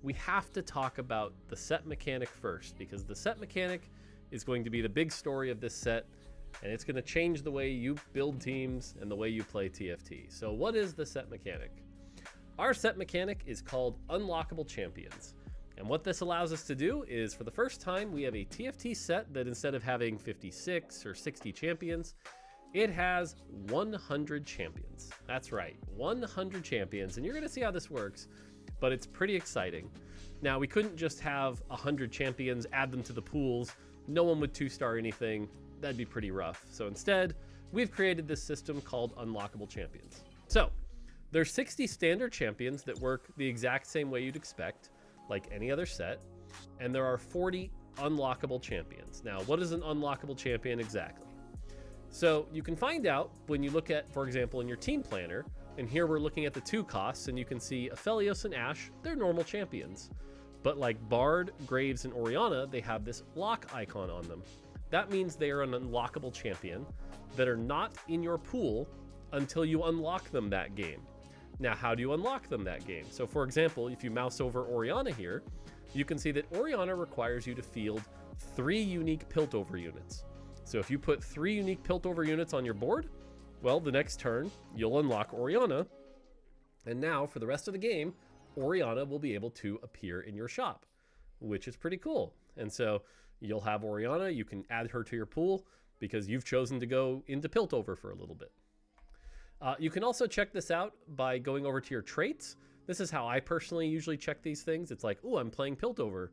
we have to talk about the set mechanic first, because the set mechanic is going to be the big story of this set, and it's going to change the way you build teams and the way you play TFT. So what is the set mechanic? Our set mechanic is called Unlockable Champions. And what this allows us to do is, for the first time, we have a TFT set that instead of having 56 or 60 champions, it has 100 champions. That's right, 100 champions. And you're gonna see how this works, but it's pretty exciting. Now, we couldn't just have 100 champions, add them to the pools. No one would 2-star anything. That'd be pretty rough. So instead, we've created this system called Unlockable Champions. So there's 60 standard champions that work the exact same way you'd expect, like any other set, and there are 40 unlockable champions. Now, what is an unlockable champion exactly? So you can find out when you look at, for example, in your team planner, and here we're looking at the 2 costs, and you can see Aphelios and Ashe, they're normal champions. But like Bard, Graves, and Orianna, they have this lock icon on them. That means they are an unlockable champion that are not in your pool until you unlock them that game. Now, how do you unlock them that game? So for example, if you mouse over Orianna here, you can see that Orianna requires you to field 3 unique Piltover units. So if you put 3 unique Piltover units on your board, well, the next turn, you'll unlock Orianna. And now for the rest of the game, Orianna will be able to appear in your shop, which is pretty cool. And so you'll have Orianna, you can add her to your pool because you've chosen to go into Piltover for a little bit. You can also check this out by going over to your traits. This is how I personally usually check these things. It's like, oh, I'm playing Piltover.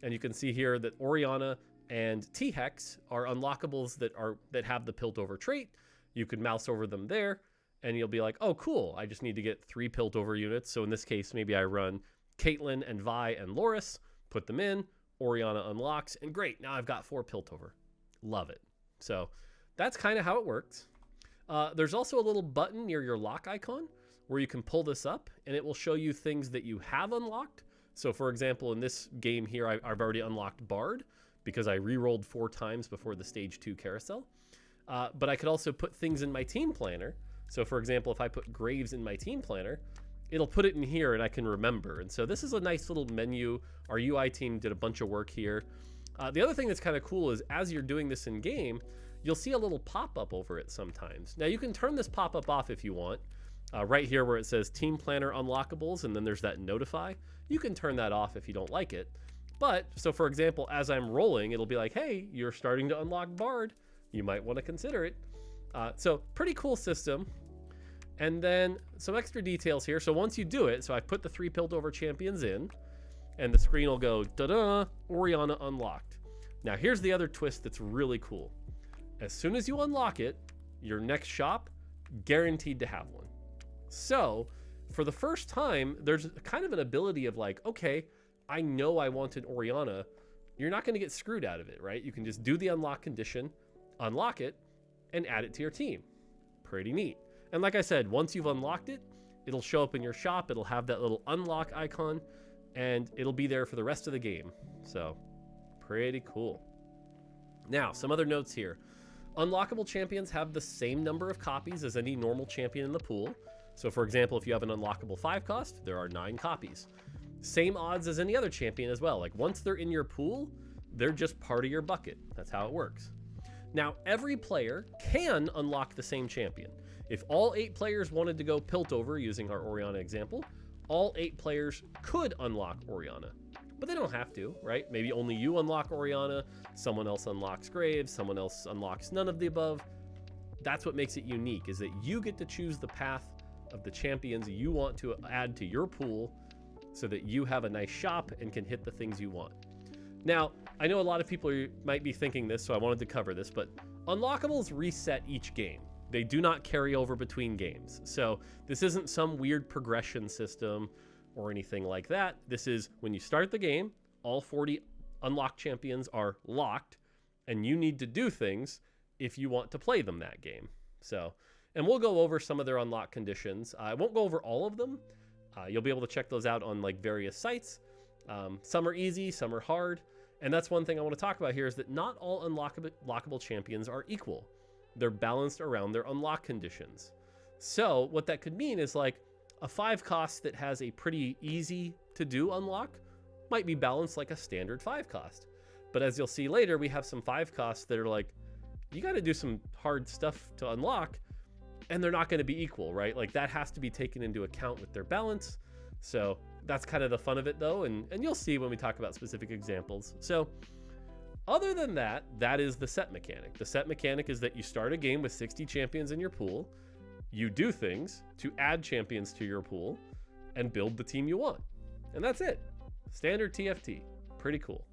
And you can see here that Orianna and T-Hex are unlockables that have the Piltover trait. You can mouse over them there, and you'll be like, oh, cool, I just need to get 3 Piltover units. So in this case, maybe I run Caitlyn and Vi and Loris, put them in, Orianna unlocks, and great, now I've got 4 Piltover. Love it. So that's kind of how it works. There's also a little button near your lock icon where you can pull this up and it will show you things that you have unlocked. So for example, in this game here, I've already unlocked Bard because I re-rolled 4 times before the stage 2 carousel. But I could also put things in my team planner. So for example, if I put Graves in my team planner, it'll put it in here and I can remember. And so this is a nice little menu. Our UI team did a bunch of work here. The other thing that's kind of cool is as you're doing this in game, you'll see a little pop-up over it sometimes. Now you can turn this pop-up off if you want. Right here where it says Team Planner Unlockables and then there's that notify. You can turn that off if you don't like it. But, so for example, as I'm rolling, it'll be like, hey, you're starting to unlock Bard. You might want to consider it. So pretty cool system. And then some extra details here. So once you do it, so I put the 3 Piltover champions in and the screen will go, da-da, Orianna unlocked. Now here's the other twist that's really cool. As soon as you unlock it, your next shop, guaranteed to have one. So for the first time, there's kind of an ability of like, okay, I know I wanted Orianna. You're not going to get screwed out of it, right? You can just do the unlock condition, unlock it, and add it to your team. Pretty neat. And like I said, once you've unlocked it, it'll show up in your shop. It'll have that little unlock icon, and it'll be there for the rest of the game. So pretty cool. Now, some other notes here. Unlockable champions have the same number of copies as any normal champion in the pool. So for example, if you have an unlockable 5 cost, there are 9 copies. Same odds as any other champion as well. Like once they're in your pool, they're just part of your bucket. That's how it works. Now, every player can unlock the same champion. If all 8 players wanted to go Piltover using our Orianna example, all 8 players could unlock Orianna. But they don't have to, right? Maybe only you unlock Orianna, someone else unlocks Graves, someone else unlocks none of the above. That's what makes it unique, is that you get to choose the path of the champions you want to add to your pool so that you have a nice shop and can hit the things you want. Now, I know a lot of people might be thinking this, so I wanted to cover this, but unlockables reset each game. They do not carry over between games. So this isn't some weird progression system or anything like that. This is when you start the game, all 40 unlocked champions are locked, and you need to do things if you want to play them that game. So, and we'll go over some of their unlock conditions. I won't go over all of them. You'll be able to check those out on like various sites. Some are easy, some are hard. And that's one thing I want to talk about here is that not all unlockable champions are equal. They're balanced around their unlock conditions. So what that could mean is like a 5 cost that has a pretty easy to do unlock might be balanced like a standard 5 cost. But as you'll see later, we have some 5 costs that are like, you got to do some hard stuff to unlock, and they're not going to be equal, right? Like that has to be taken into account with their balance. So that's kind of the fun of it though. And you'll see when we talk about specific examples. So other than that, that is the set mechanic. The set mechanic is that you start a game with 60 champions in your pool. You do things to add champions to your pool and build the team you want. And that's it. Standard TFT. Pretty cool.